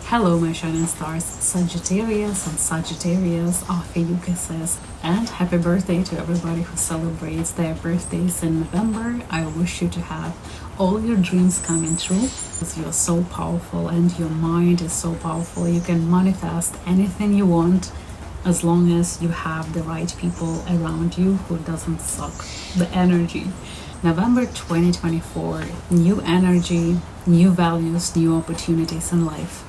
Hello, my shining stars, Sagittarius and Sagittarius, Ophiuchus, and happy birthday to everybody who celebrates their birthdays in November. I wish you to have all your dreams coming true, because you're so powerful and your mind is so powerful. You can manifest anything you want as long as you have the right people around you who doesn't suck the energy. November 2024, new energy, new values, new opportunities in life.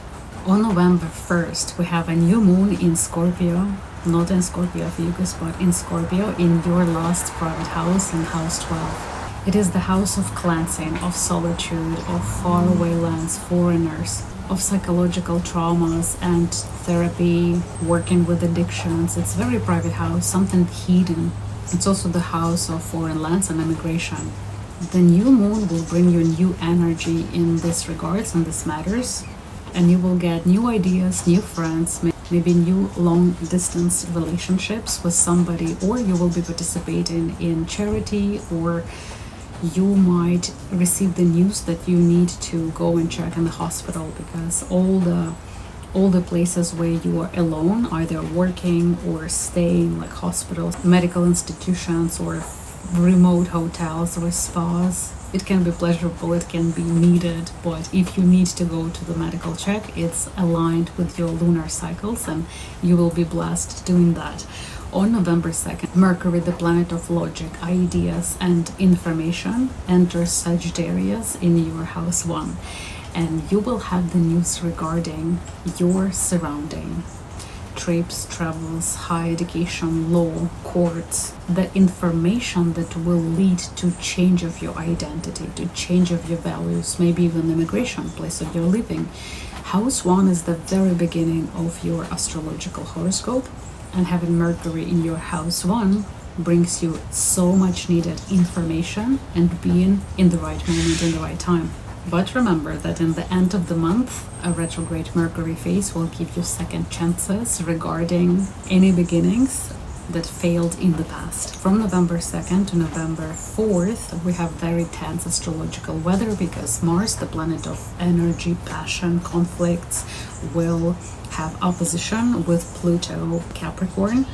On November 1st, we have a new moon in Scorpio, not in Scorpio Ophiuchus, but in Scorpio, in your last private house, in house 12. It is the house of cleansing, of solitude, of faraway lands, foreigners, of psychological traumas and therapy, working with addictions. It's a very private house, something hidden. It's also the house of foreign lands and immigration. The new moon will bring you new energy in this regards and this matters. And you will get new ideas, new friends, maybe new long-distance relationships with somebody, or you will be participating in charity, or you might receive the news that you need to go and check in the hospital, because all the places where you are alone, either working or staying, like hospitals, medical institutions, or remote hotels or spas. It can be pleasurable, it can be needed, but if you need to go to the medical check, it's aligned with your lunar cycles and you will be blessed doing that. On November 2nd, Mercury, the planet of logic, ideas, and information, enters Sagittarius in your house 1, and you will have the news regarding your surrounding. Trips, travels, higher education, law, courts, the information that will lead to change of your identity, to change of your values, maybe even immigration, place of your living. House 1 is the very beginning of your astrological horoscope, and having Mercury in your house 1 brings you so much needed information and being in the right moment, in the right time. But remember that in the end of the month, a retrograde Mercury phase will give you second chances regarding any beginnings that failed in the past. From November 2nd to November 4th, we have very tense astrological weather because Mars, the planet of energy, passion, conflicts, will have opposition with Pluto, Capricorn.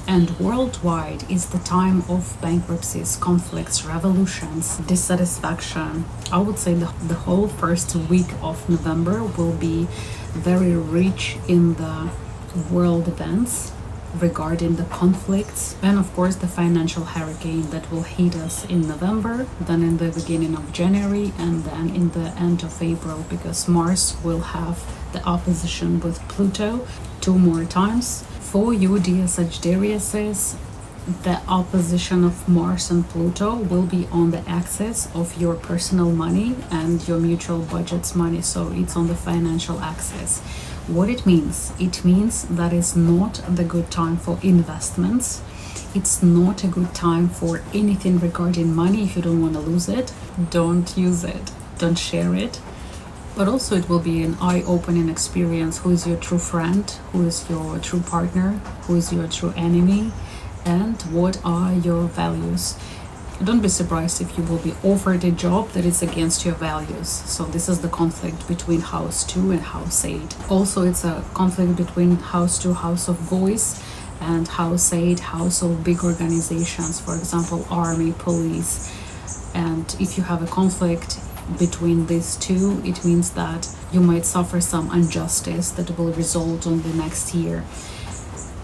And worldwide is the time of bankruptcies, conflicts, revolutions, dissatisfaction. I would say the whole first week of November will be very rich in the world events regarding the conflicts, and of course the financial hurricane that will hit us in November, then in the beginning of January, and then in the end of April, because Mars will have the opposition with Pluto 2 more times. For you, dear Sagittariuses, the opposition of Mars and Pluto will be on the axis of your personal money and your mutual budget's money, so it's on the financial axis. What it means? It means that it's not the good time for investments. It's not a good time for anything regarding money. If you don't want to lose it, don't use it, don't share it. But also it will be an eye-opening experience. Who is your true friend? Who is your true partner? Who is your true enemy? And what are your values? Don't be surprised if you will be offered a job that is against your values. So this is the conflict between house 2 and house 8. Also, it's a conflict between house 2, house of voice, and house 8, house of big organizations, for example, army, police. And if you have a conflict between these two, it means that you might suffer some injustice that will result on the next year.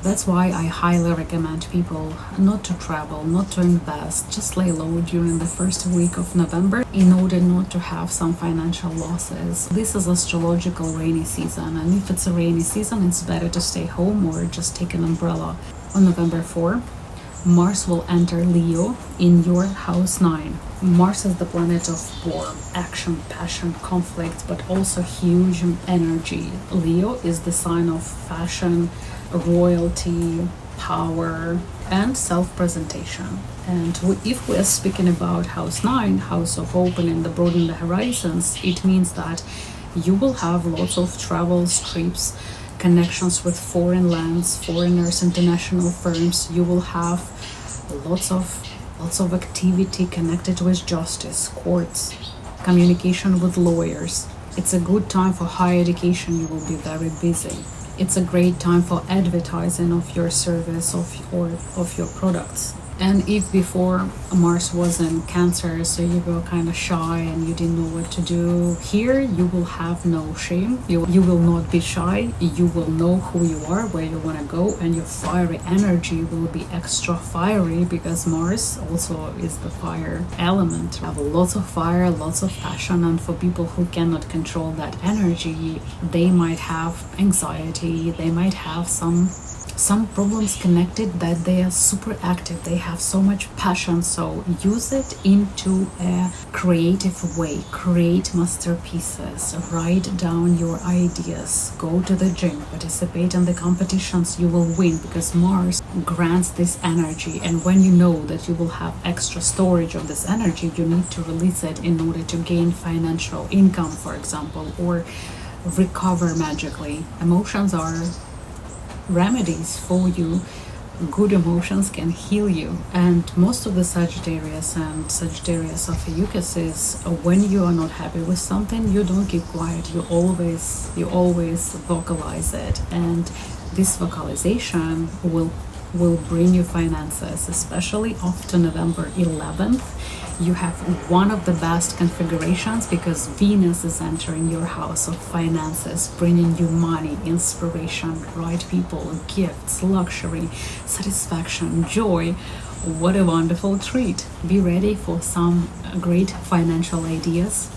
That's why I highly recommend people not to travel, not to invest, just lay low during the first week of November in order not to have some financial losses. This is astrological rainy season, and if it's a rainy season, it's better to stay home or just take an umbrella. On November 4, Mars will enter Leo in your house 9. Mars is the planet of war, action, passion, conflict, but also huge energy. Leo is the sign of fashion, royalty, power, and self-presentation. And if we are speaking about house 9, house of opening, the broadening the horizons, it means that you will have lots of travels, trips, connections with foreign lands, foreigners, international firms. You will have lots of activity connected with justice, courts, communication with lawyers. It's a good time for higher education. You will be very busy. It's a great time for advertising of your service or of your products. And if before Mars was in Cancer, so you were kind of shy and you didn't know what to do, here you will have no shame. You will not be shy. You will know who you are, where you want to go, and your fiery energy will be extra fiery because Mars also is the fire element. You have lots of fire, lots of passion, and for people who cannot control that energy, they might have anxiety, they might have some problems connected that they are super active, they have so much passion. So use it into a creative way, create masterpieces, write down your ideas, go to the gym, participate in the competitions. You will win because Mars grants this energy, and when you know that you will have extra storage of this energy, you need to release it in order to gain financial income, for example, or recover magically. Emotions are remedies for you. Good emotions can heal you. And most of the Sagittarius and Sagittarius Ophiuchus is when you are not happy with something, you don't keep quiet. You always vocalize it, and this vocalization will bring you finances, especially after November 11th. You have one of the best configurations because Venus is entering your house of finances, bringing you money, inspiration, right people, gifts, luxury, satisfaction, joy. What a wonderful treat. Be ready for some great financial ideas,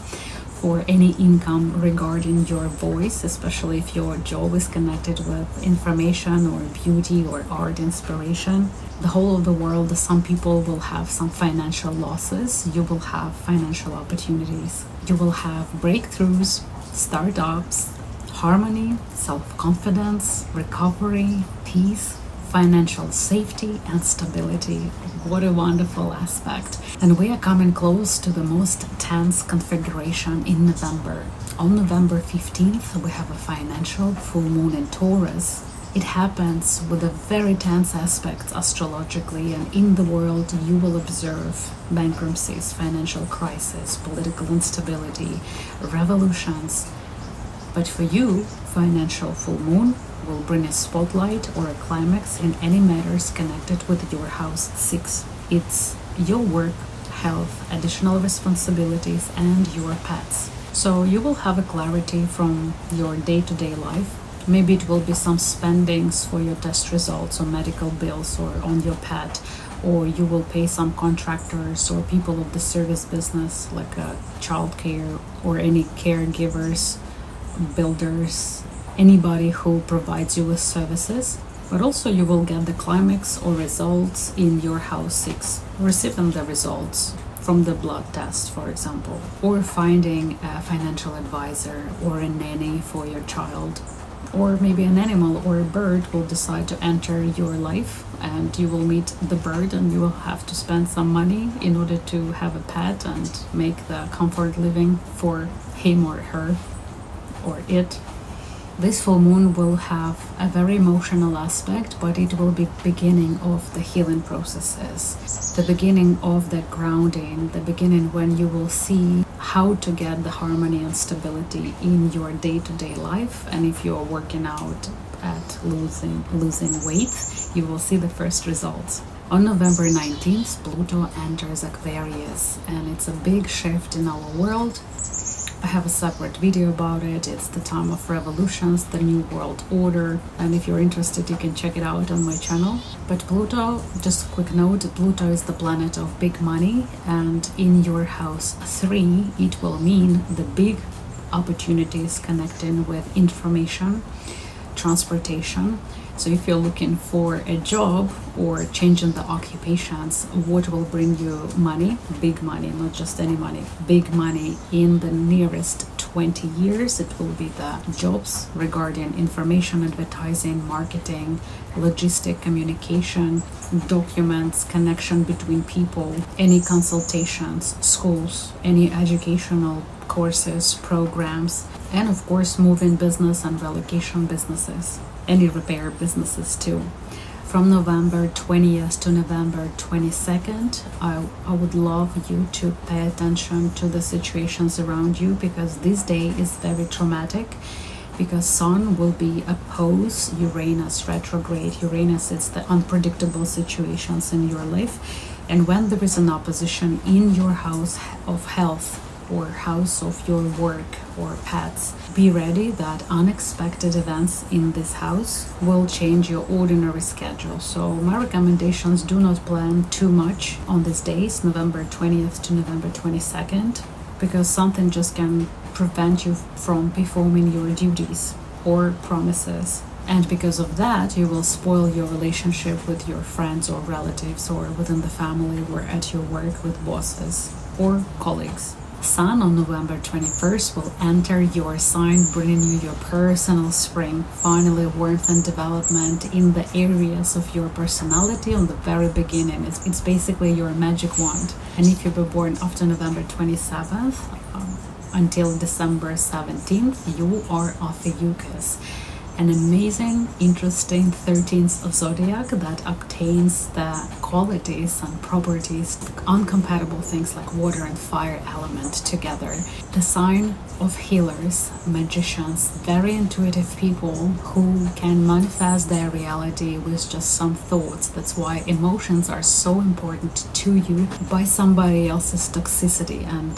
for any income regarding your voice, especially if your job is connected with information or beauty or art inspiration. The whole of the world, some people will have some financial losses. You will have financial opportunities. You will have breakthroughs, startups, harmony, self-confidence, recovery, peace, financial safety and stability. What a wonderful aspect. And we are coming close to the most tense configuration in November. On November 15th, we have a financial full moon in Taurus. It happens with a very tense aspect astrologically, and in the world you will observe bankruptcies, financial crisis, political instability, revolutions. But for you, financial full moon will bring a spotlight or a climax in any matters connected with your house 6. It's your work, health, additional responsibilities, and your pets. So you will have a clarity from your day-to-day life. Maybe it will be some spendings for your test results or medical bills or on your pet, or you will pay some contractors or people of the service business like childcare or any caregivers, builders, anybody who provides you with services. But also you will get the climax or results in your house 6, receiving the results from the blood test, for example, or finding a financial advisor or a nanny for your child. Or maybe an animal or a bird will decide to enter your life, and you will meet the bird and you will have to spend some money in order to have a pet and make the comfort living for him or her or it. This full moon will have a very emotional aspect, but it will be beginning of the healing processes, the beginning of the grounding, the beginning when you will see how to get the harmony and stability in your day-to-day life. And if you are working out at losing weight, you will see the first results. On November 19th, Pluto enters Aquarius, and it's a big shift in our world. I have a separate video about it. It's the time of revolutions, the new world order, and if you're interested you can check it out on my channel. But Pluto, just a quick note, Pluto is the planet of big money, and in your house 3 it will mean the big opportunities connecting with information, transportation. So if you're looking for a job or changing the occupations, what will bring you money? Big money, not just any money. Big money in the nearest 20 years. It will be the jobs regarding information, advertising, marketing, logistic, communication, documents, connection between people, any consultations, schools, any educational courses, programs, and of course moving business and relocation businesses. Any repair businesses too. From November 20th to November 22nd, I would love you to pay attention to the situations around you, because this day is very traumatic, because Sun will be opposed Uranus retrograde. Uranus is the unpredictable situations in your life, and when there is an opposition in your house of health or house of your work or pets, be ready that unexpected events in this house will change your ordinary schedule. So my recommendations: do not plan too much on these days, November 20th to November 22nd, because something just can prevent you from performing your duties or promises. And because of that, you will spoil your relationship with your friends or relatives, or within the family, or at your work with bosses or colleagues. Sun on November 21st will enter your sign, bringing you your personal spring, finally warmth and development in the areas of your personality on the very beginning. It's basically your magic wand. And if you were born after November 27th until December 17th, you are Ophiuchus, an amazing, interesting 13th of zodiac that obtains the qualities and properties, uncompatible things like water and fire element together. The sign of healers, magicians, very intuitive people who can manifest their reality with just some thoughts. That's why emotions are so important to you. By somebody else's toxicity and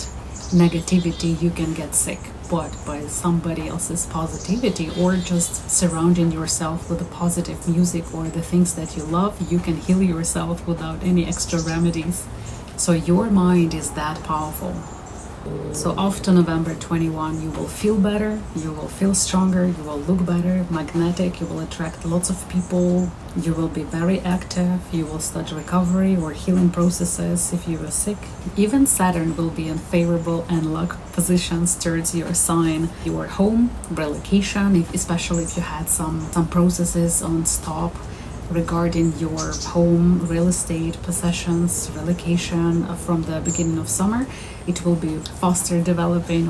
negativity, you can get sick, but by somebody else's positivity, or just surrounding yourself with the positive music or the things that you love, you can heal yourself without any extra remedies. So your mind is that powerful. So after November 21, you will feel better, you will feel stronger, you will look better, magnetic, you will attract lots of people, you will be very active, you will start recovery or healing processes if you were sick. Even Saturn will be in favorable and luck positions towards your sign, your home, relocation, especially if you had some processes on stop regarding your home, real estate, possessions, relocation from the beginning of summer. It will be faster developing.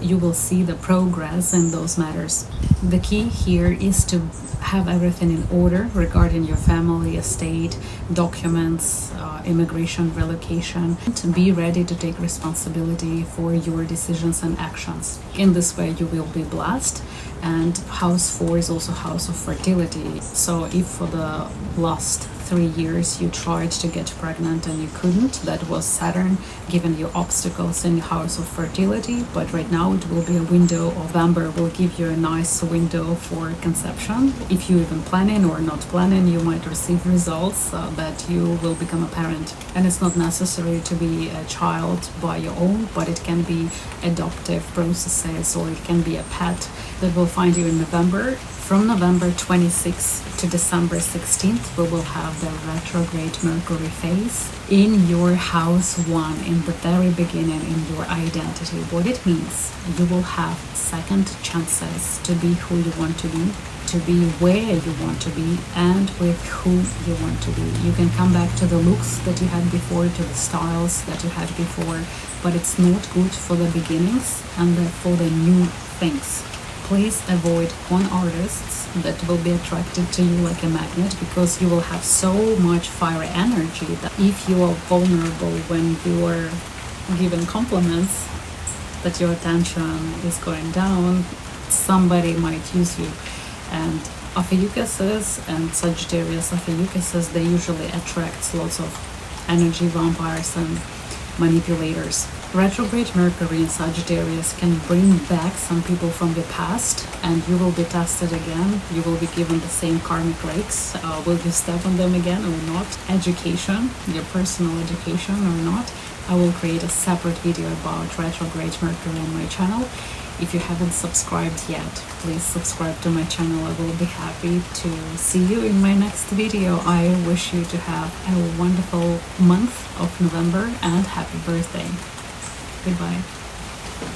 You will see the progress in those matters. The key here is to have everything in order regarding your family, estate, documents, immigration, relocation, to be ready to take responsibility for your decisions and actions. In this way, you will be blessed. And house 4 is also house of fertility. So if for the last 3 years you tried to get pregnant and you couldn't, that was Saturn giving you obstacles in the house of fertility. But right now it will be a window of November, will give you a nice window for conception. If you even planning or not planning, you might receive results that you will become a parent. And it's not necessary to be a child by your own, but it can be adoptive processes, or it can be a pet that will find you in November. From November 26th to December 16th, we will have the retrograde Mercury phase in your house 1, in the very beginning, in your identity. What it means: you will have second chances to be who you want to be where you want to be, and with who you want to be. You can come back to the looks that you had before, to the styles that you had before, but it's not good for the beginnings and for the new things. Please avoid con artists that will be attracted to you like a magnet, because you will have so much fiery energy that if you are vulnerable when you are given compliments, that your attention is going down, somebody might use you. And Ophiuchuses and Sagittarius Ophiuchuses, they usually attract lots of energy vampires and manipulators. Retrograde Mercury in Sagittarius can bring back some people from the past, and you will be tested again. You will be given the same karmic rakes. Will you step on them again or not? Education, your personal education or not. I will create a separate video about retrograde Mercury on my channel. If you haven't subscribed yet, please subscribe to my channel. I will be happy to see you in my next video. I wish you to have a wonderful month of November and happy birthday. Goodbye.